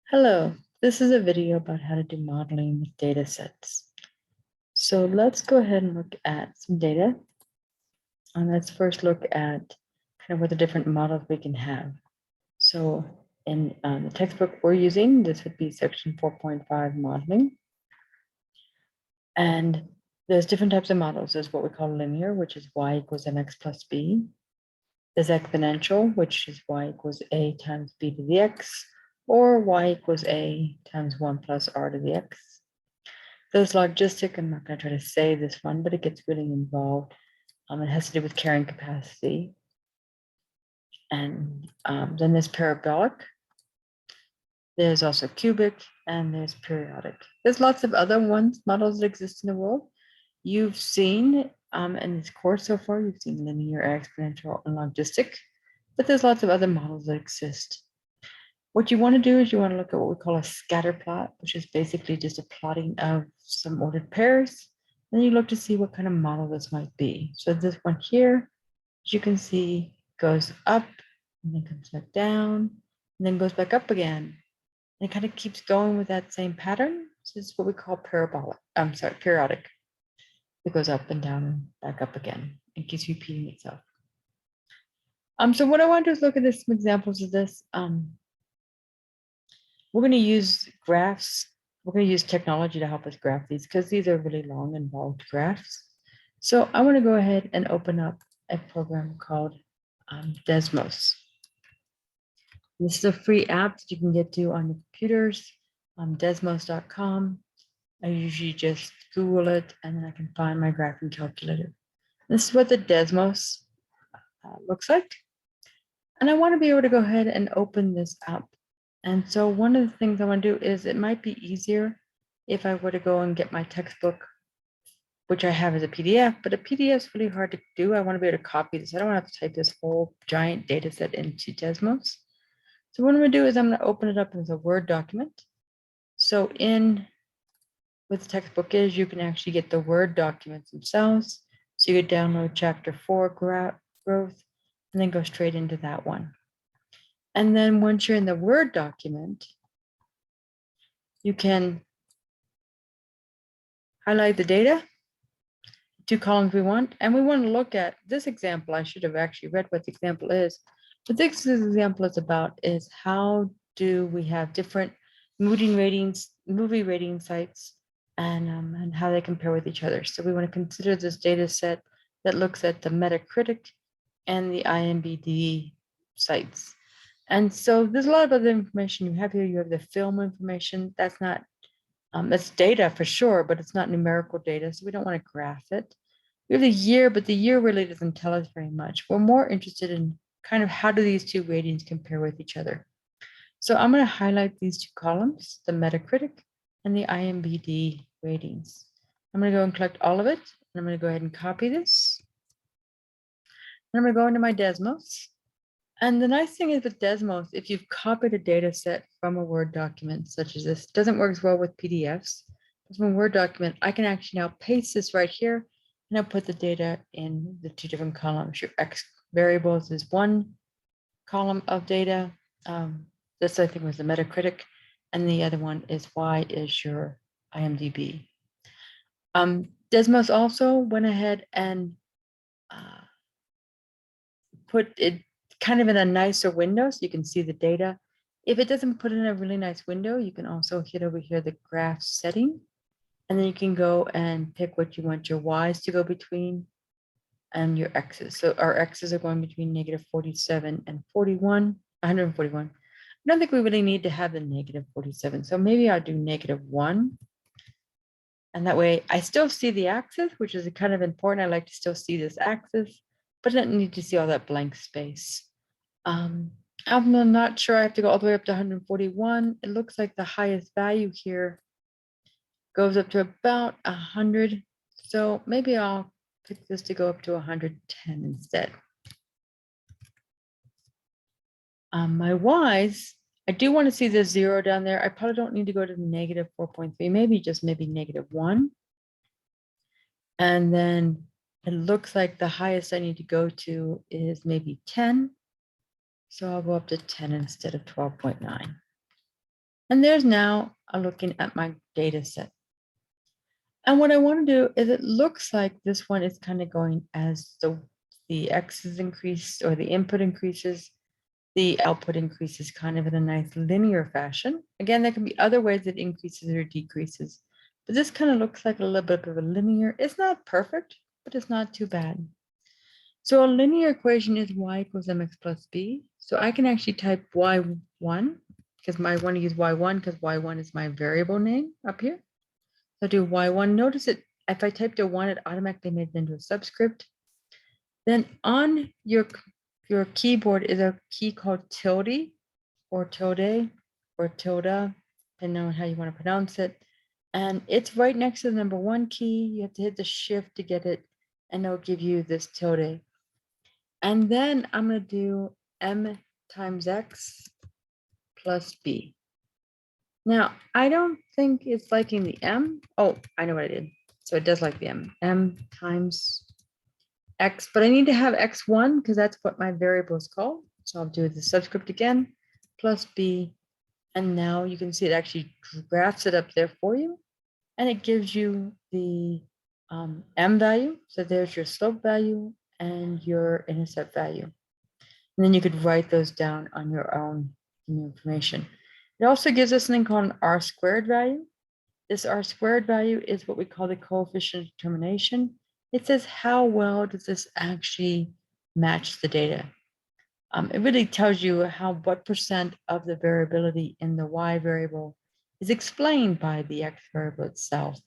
Hello, this is a video about how to do modeling with data sets. So let's go ahead and look at some data. And let's first look at kind of what the different models we can have. So in the textbook we're using, this would be section 4.5 modeling. And there's different types of models. There's what we call linear, which is y equals mx plus b. There's exponential, which is y equals a times b to the x, or y equals a times 1 plus r to the x. There's logistic. I'm not going to try to say this one, but it gets really involved. It has to do with carrying capacity. And then there's parabolic. There's also cubic, and there's periodic. There's lots of other models that exist in the world. You've seen in this course so far, you've seen linear, exponential, and logistic, but there's lots of other models that exist. What you want to do is you want to look at what we call a scatter plot, which is basically just a plotting of some ordered pairs. Then you look to see what kind of model this might be. So this one here, as you can see, goes up and then comes back down and then goes back up again. And it kind of keeps going with that same pattern. This is what we call periodic. It goes up and down and back up again. It keeps repeating itself. So what I want to do is look at some examples of this. We're going to use graphs. We're going to use technology to help us graph these because these are really long, involved graphs. So I want to go ahead and open up a program called Desmos. This is a free app that you can get to on your computers, desmos.com. I usually just Google it and then I can find my graphing calculator. This is what the Desmos looks like. And I want to be able to go ahead and open this up. And so one of the things I want to do is it might be easier if I were to go and get my textbook, which I have as a PDF, but a PDF is really hard to do. I want to be able to copy this. I don't want to have to type this whole giant data set into Desmos. So what I'm going to do is I'm going to open it up as a Word document. So what the textbook is, you can actually get the Word documents themselves. So you could download chapter 4 growth and then go straight into that one. And then once you're in the Word document, you can highlight the data, 2 columns we want, and we want to look at this example. I should have actually read what the example is. What this example is about is how do we have different movie rating sites and how they compare with each other. So we want to consider this data set that looks at the Metacritic and the IMDb sites. And so there's a lot of other information you have here. You have the film information. That's not, that's data for sure, but it's not numerical data. So we don't want to graph it. We have the year, but the year really doesn't tell us very much. We're more interested in kind of how do these two ratings compare with each other. So I'm going to highlight these 2 columns, the Metacritic and the IMDb ratings. I'm going to go and collect all of it. And I'm going to go ahead and copy this. And I'm going to go into my Desmos. And the nice thing is with Desmos, if you've copied a data set from a Word document such as this, it doesn't work as well with PDFs. But from a Word document, I can actually now paste this right here and I'll put the data in the 2 different columns. Your X variables is 1 column of data. This I think was the Metacritic, and the other one is Y is your IMDb. Desmos also went ahead and put it kind of in a nicer window so you can see the data. If it doesn't put in a really nice window, you can also hit over here the graph setting, and then you can go and pick what you want your Y's to go between and your X's. So our X's are going between -47 and 141. I don't think we really need to have the -47. So maybe I'll do -1. And that way I still see the axis, which is kind of important. I like to still see this axis, but I don't need to see all that blank space. I'm not sure I have to go all the way up to 141. It looks like the highest value here goes up to about 100. So maybe I'll pick this to go up to 110 instead. My Y's, I do want to see the 0 down there. I probably don't need to go to -4.3, maybe -1. And then it looks like the highest I need to go to is maybe 10. So I'll go up to 10 instead of 12.9. And there's now a looking at my data set. And what I want to do is it looks like this one is kind of going as the x's increased or the input increases, the output increases kind of in a nice linear fashion. Again, there can be other ways it increases or decreases, but this kind of looks like a little bit of a linear. It's not perfect, but it's not too bad. So a linear equation is y equals mx plus b. So I can actually type y1 because I want to use y1 because y1 is my variable name up here. So do y1. Notice it, if I typed a 1, it automatically made it into a subscript. Then on your keyboard is a key called tilde or tilde or tilde, depending on how you want to pronounce it. And it's right next to the number 1 key. You have to hit the shift to get it, and it'll give you this tilde. And then I'm going to do m times x plus b. Now, I don't think it's liking the m. Oh, I know what I did. So it does like the m times x, but I need to have x1 because that's what my variable is called. So I'll do the subscript again, plus b. And now you can see it actually graphs it up there for you. And it gives you the m value. So there's your slope value and your intercept value. And then you could write those down on your own information. It also gives us something called an r squared value. This r squared value is what we call the coefficient of determination. It says how well does this actually match the data. It really tells you what percent of the variability in the y variable is explained by the x variable itself.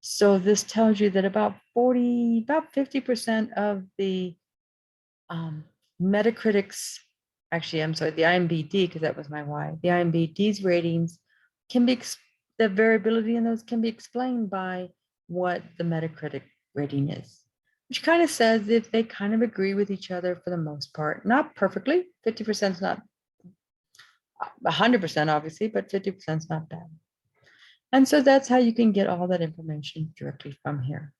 So this tells you that about 50% of the Metacritic's, actually, I'm sorry, the IMBD, because that was my Y. The IMBD's ratings can be, the variability in those can be explained by what the Metacritic rating is, which kind of says if they kind of agree with each other for the most part, not perfectly, 50% is not 100% obviously, but 50% is not bad. And so that's how you can get all that information directly from here.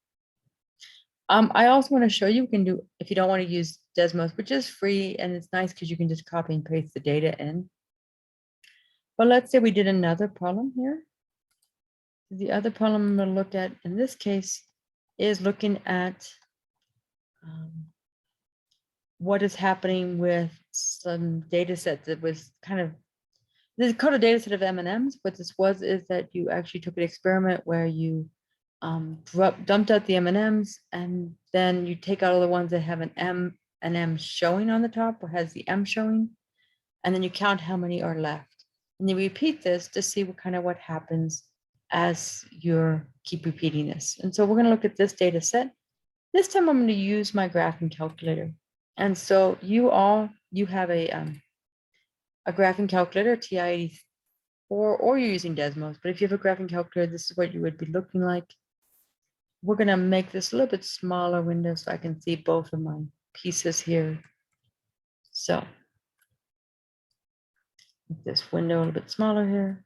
I also want to show you, can do, if you don't want to use Desmos, which is free and it's nice because you can just copy and paste the data in. But let's say we did another problem here. The other problem I'm going to look at in this case is looking at what is happening with some data set that was kind of, this is called a data set of M&Ms. What this was is that you actually took an experiment where you dumped out the M&Ms, and then you take out all the ones that have an M showing on the top or has the M showing, and then you count how many are left. And you repeat this to see what happens as you keep repeating this. And so we're going to look at this data set. This time I'm going to use my graphing calculator. And so you have a graphing calculator, TI-83, or you're using Desmos, but if you have a graphing calculator, this is what you would be looking like. We're going to make this a little bit smaller window so I can see both of my pieces here. So this window a little bit smaller here.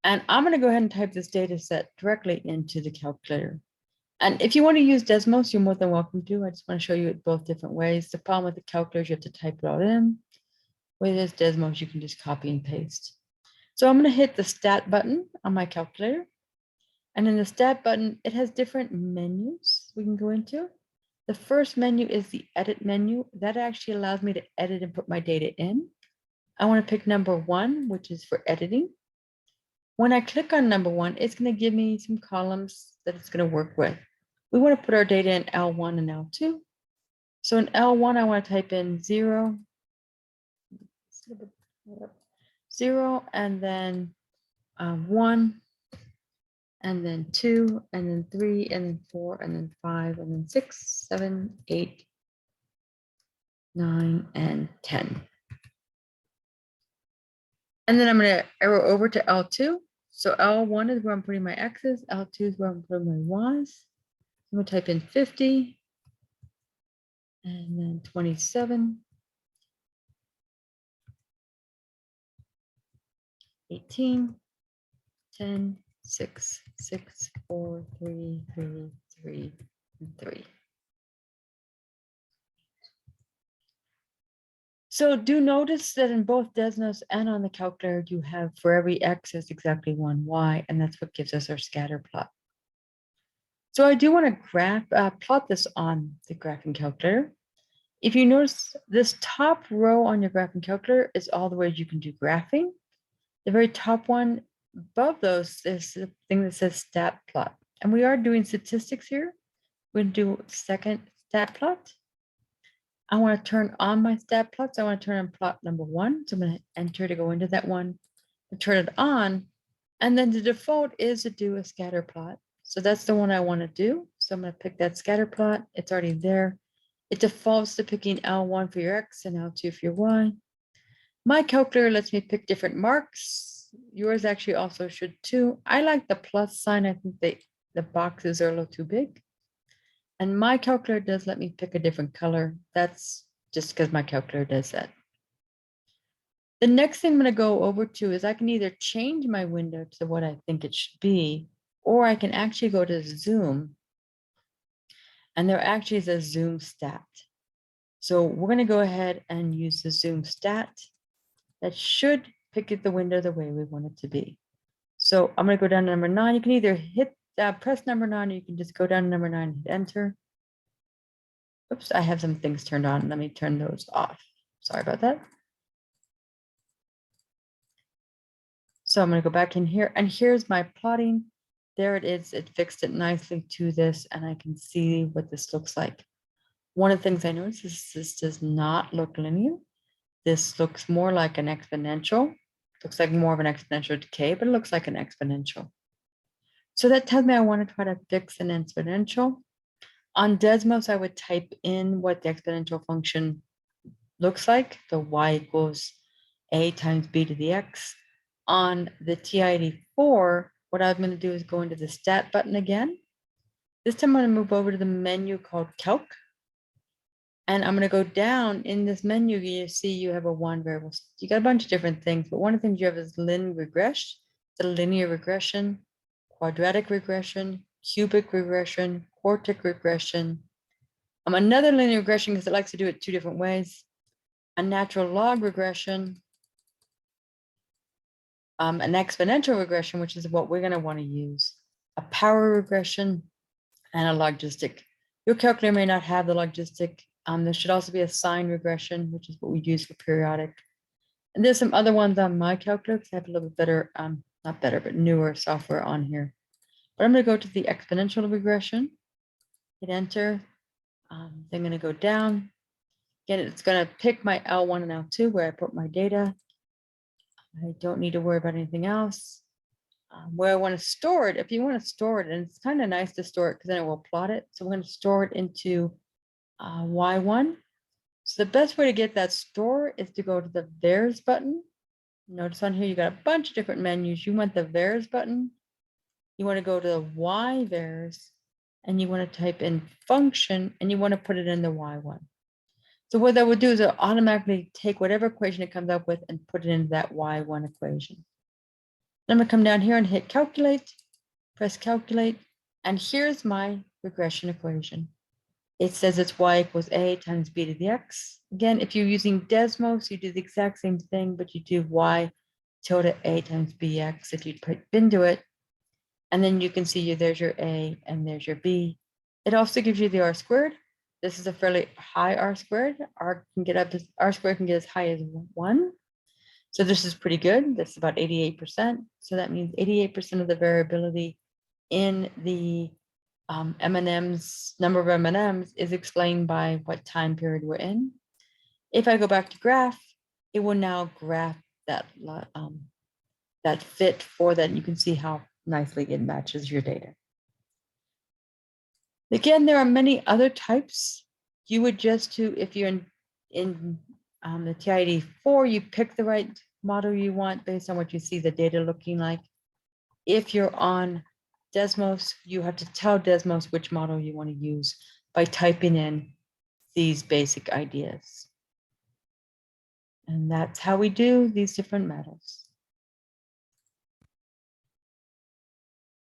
And I'm going to go ahead and type this data set directly into the calculator. And if you want to use Desmos, you're more than welcome to. I just want to show you it both different ways. The problem with the calculator is you have to type it all in. With Desmos, you can just copy and paste. So I'm going to hit the stat button on my calculator. And in the stat button, it has different menus we can go into. The first menu is the edit menu. That actually allows me to edit and put my data in. I want to pick number 1, which is for editing. When I click on number 1, it's going to give me some columns that it's going to work with. We want to put our data in L1 and L2. So in L1, I want to type in 0, and then 1, and then 2, and then 3, and then 4, and then 5, and then 6, 7, 8, 9, and 10. And then I'm going to arrow over to L2. So L1 is where I'm putting my X's. L2 is where I'm putting my Y's. I'm going to type in 50, and then 27, 18, 10, 6, 6, 4, 3, 3, 3, and 3. So do notice that in both Desmos and on the calculator, you have for every x is exactly one y, and that's what gives us our scatter plot. So I do want to plot this on the graphing calculator. If you notice, this top row on your graphing calculator is all the ways you can do graphing. The very top one above those is the thing that says stat plot. And we are doing statistics here. We're going to do second stat plot. I want to turn on my stat plots. I want to turn on plot number 1. So I'm going to enter to go into that one, turn it on. And then the default is to do a scatter plot. So that's the one I want to do. So I'm going to pick that scatter plot. It's already there. It defaults to picking L1 for your X and L2 for your Y. My calculator lets me pick different marks. Yours actually also should too. I like the plus sign. I think the boxes are a little too big. And my calculator does let me pick a different color. That's just because my calculator does that. The next thing I'm going to go over to is I can either change my window to what I think it should be, or I can actually go to zoom. And there actually is a zoom stat. So we're going to go ahead and use the zoom stat. That should pick the window the way we want it to be. So I'm going to go down to number 9. You can either hit press number 9, or you can just go down to number 9 and hit enter. Oops, I have some things turned on. Let me turn those off. Sorry about that. So I'm going to go back in here, and here's my plotting. There it is. It fixed it nicely to this, and I can see what this looks like. One of the things I noticed is this does not look linear. This looks more like an exponential. Looks like more of an exponential decay, but it looks like an exponential. So that tells me I want to try to fix an exponential. On Desmos, I would type in what the exponential function looks like. The y equals a times b to the x. On the TI-84, what I'm going to do is go into the stat button again. This time I'm going to move over to the menu called calc. And I'm going to go down in this menu. You see you have a one variable. You got a bunch of different things, but one of the things you have is lin regress, the linear regression, quadratic regression, cubic regression, quartic regression. Another linear regression, because it likes to do it 2 different ways. A natural log regression, an exponential regression, which is what we're going to want to use, a power regression, and a logistic. Your calculator may not have the logistic. There should also be a sign regression, which is what we use for periodic. And there's some other ones on my calculator because I have a little bit better, not better, but newer software on here. But I'm going to go to the exponential regression, hit enter. Then I'm going to go down. Again, it's going to pick my L1 and L2 where I put my data. I don't need to worry about anything else. Where I want to store it, if you want to store it, and it's kind of nice to store it because then it will plot it. So we're going to store it into Y1. So the best way to get that store is to go to the Vars button. Notice on here, you got a bunch of different menus. You want the Vars button. You want to go to the Y Vars, and you want to type in function, and you want to put it in the Y1. So what that would do is it'll automatically take whatever equation it comes up with and put it into that Y1 equation. Then I'm going to come down here and hit calculate, press calculate, and here's my regression equation. It says it's y equals a times b to the x. Again, if you're using Desmos, you do the exact same thing, but you do y tilde a times bx if you put into it. And then you can see there's your a and there's your b. It also gives you the r squared. This is a fairly high r squared. R squared can get as high as 1. So this is pretty good. That's about 88%. So that means 88% of the variability in the M&Ms, number of M&Ms is explained by what time period we're in. If I go back to graph, it will now graph that fit for that. You can see how nicely it matches your data. Again, there are many other types. You would just if you're in the TI-84, you pick the right model you want based on what you see the data looking like. If you're on Desmos, you have to tell Desmos which model you want to use by typing in these basic ideas. And that's how we do these different models.